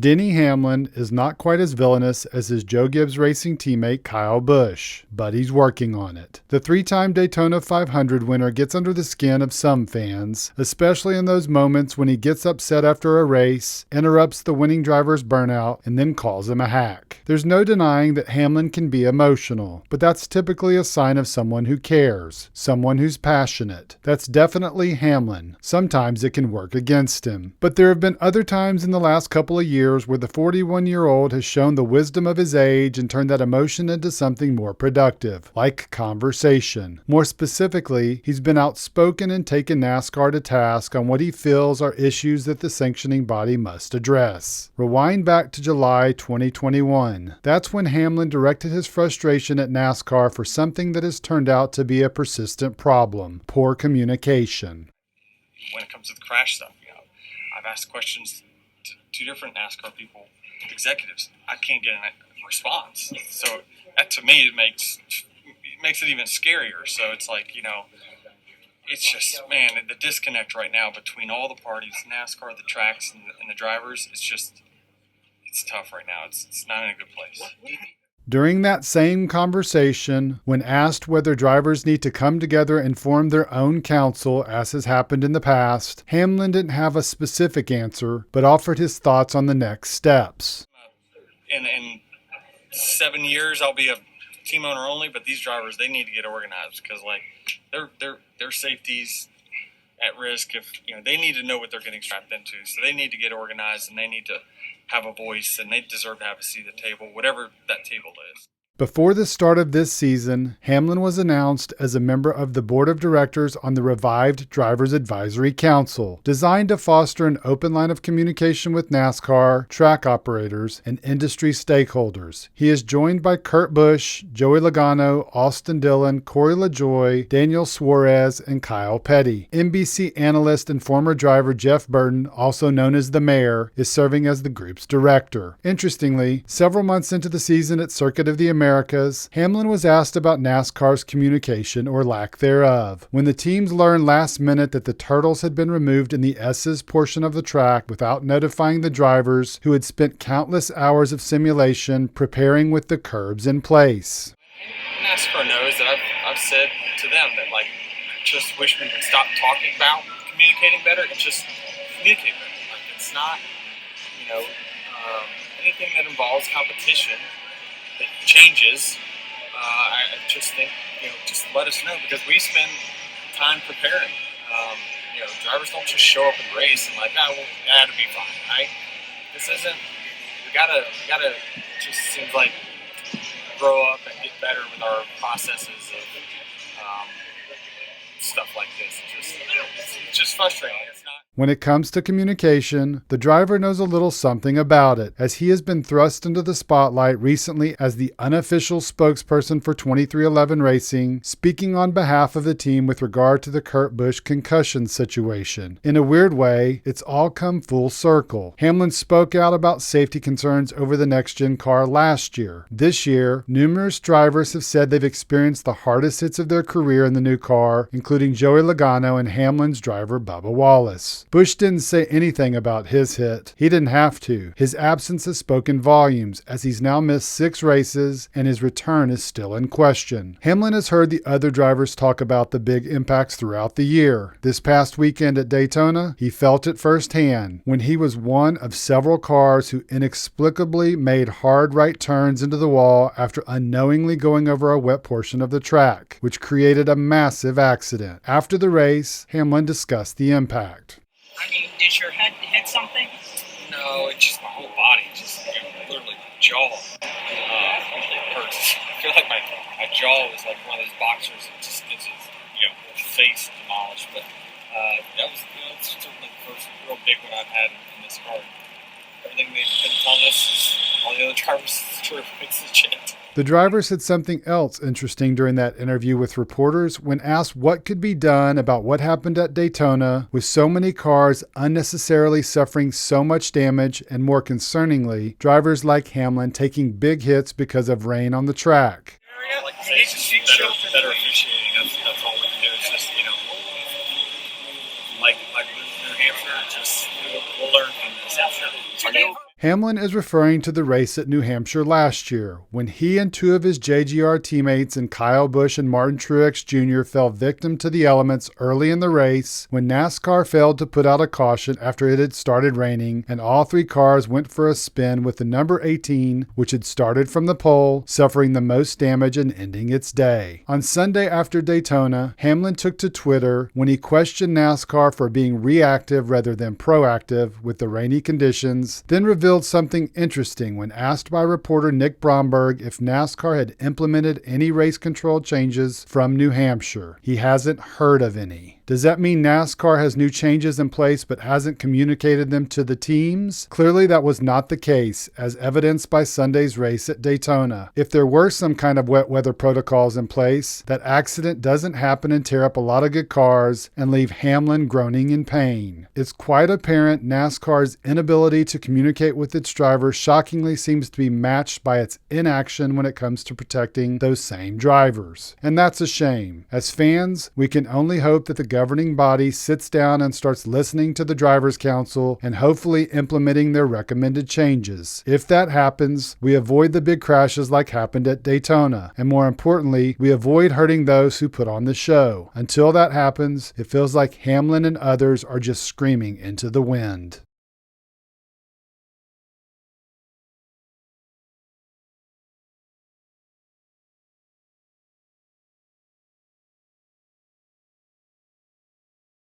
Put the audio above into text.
Denny Hamlin is not quite as villainous as his Joe Gibbs Racing teammate Kyle Busch, but he's working on it. The three-time Daytona 500 winner gets under the skin of some fans, especially in those moments when he gets upset after a race, interrupts the winning driver's burnout, and then calls him a hack. There's no denying that Hamlin can be emotional, but that's typically a sign of someone who cares, someone who's passionate. That's definitely Hamlin. Sometimes it can work against him. But there have been other times in the last couple of years where the 41-year-old has shown the wisdom of his age and turned that emotion into something more productive, like conversation. More specifically, he's been outspoken and taken NASCAR to task on what he feels are issues that the sanctioning body must address. Rewind back to July 2021. That's when Hamlin directed his frustration at NASCAR for something that has turned out to be a persistent problem: poor communication. When it comes to the crash stuff, I've asked questions to two different NASCAR people, executives. I can't get a response. So that to me it makes it even scarier. So it's like, it's just, man, the disconnect right now between all the parties, NASCAR, the tracks, and the drivers, it's tough right now. It's not in a good place. During that same conversation, when asked whether drivers need to come together and form their own council, as has happened in the past, Hamlin didn't have a specific answer, but offered his thoughts on the next steps. In 7 years, I'll be a team owner only, but these drivers, they need to get organized because, their safety's at risk. If they need to know what they're getting strapped into, so they need to get organized and they need to have a voice, and they deserve to have a seat at the table, whatever that table is. Before the start of this season, Hamlin was announced as a member of the board of directors on the revived Drivers Advisory Council, designed to foster an open line of communication with NASCAR, track operators, and industry stakeholders. He is joined by Kurt Busch, Joey Logano, Austin Dillon, Corey LaJoie, Daniel Suarez, and Kyle Petty. NBC analyst and former driver Jeff Burton, also known as the Mayor, is serving as the group's director. Interestingly, several months into the season at Circuit of the Americas, Hamlin was asked about NASCAR's communication or lack thereof. When the teams learned last minute that the turtles had been removed in the S's portion of the track without notifying the drivers who had spent countless hours of simulation preparing with the curbs in place. NASCAR knows that I've said to them that, just wish we would stop talking about communicating better and just communicate better. It's not, anything that involves competition that changes, I just think, just let us know, because we spend time preparing. Drivers don't just show up and race and that'll be fine, right? This isn't, we gotta, just seems like grow up and get better with our processes of stuff like this. It's just frustrating. It's not. When it comes to communication, the driver knows a little something about it, as he has been thrust into the spotlight recently as the unofficial spokesperson for 23XI Racing, speaking on behalf of the team with regard to the Kurt Busch concussion situation. In a weird way, it's all come full circle. Hamlin spoke out about safety concerns over the next-gen car last year. This year, numerous drivers have said they've experienced the hardest hits of their career in the new car, including Joey Logano and Hamlin's driver Bubba Wallace. Busch didn't say anything about his hit. He didn't have to. His absence has spoken volumes, as he's now missed 6 races and his return is still in question. Hamlin has heard the other drivers talk about the big impacts throughout the year. This past weekend at Daytona, he felt it firsthand when he was one of several cars who inexplicably made hard right turns into the wall after unknowingly going over a wet portion of the track, which created a massive accident. After the race, Hamlin discussed the impact. Did your head hit something? No, it's just my whole body, literally jaw. It hurts. I feel like my jaw was like one of those boxers that just gets his face demolished. But that was certainly the first real big one I've had in this car. Everything they've been telling us, all the other drivers, is true. It's legit. The driver said something else interesting during that interview with reporters when asked what could be done about what happened at Daytona with so many cars unnecessarily suffering so much damage, and more concerningly, drivers like Hamlin taking big hits because of rain on the track. Like I say, it's just better officiating. That's all we can do. It's just, like New Hampshire, we'll learn from this, I'm sure. Hamlin is referring to the race at New Hampshire last year, when he and two of his JGR teammates in Kyle Busch and Martin Truex Jr. fell victim to the elements early in the race when NASCAR failed to put out a caution after it had started raining, and all three cars went for a spin with the number 18, which had started from the pole, suffering the most damage and ending its day. On Sunday after Daytona, Hamlin took to Twitter when he questioned NASCAR for being reactive rather than proactive with the rainy conditions, then revealed something interesting when asked by reporter Nick Bromberg if NASCAR had implemented any race control changes from New Hampshire. He hasn't heard of any. Does that mean NASCAR has new changes in place but hasn't communicated them to the teams? Clearly that was not the case, as evidenced by Sunday's race at Daytona. If there were some kind of wet weather protocols in place, that accident doesn't happen and tear up a lot of good cars and leave Hamlin groaning in pain. It's quite apparent NASCAR's inability to communicate with its drivers shockingly seems to be matched by its inaction when it comes to protecting those same drivers. And that's a shame. As fans, we can only hope that the governing body sits down and starts listening to the Drivers' Council and hopefully implementing their recommended changes. If that happens, we avoid the big crashes like happened at Daytona, and more importantly, we avoid hurting those who put on the show. Until that happens, it feels like Hamlin and others are just screaming into the wind.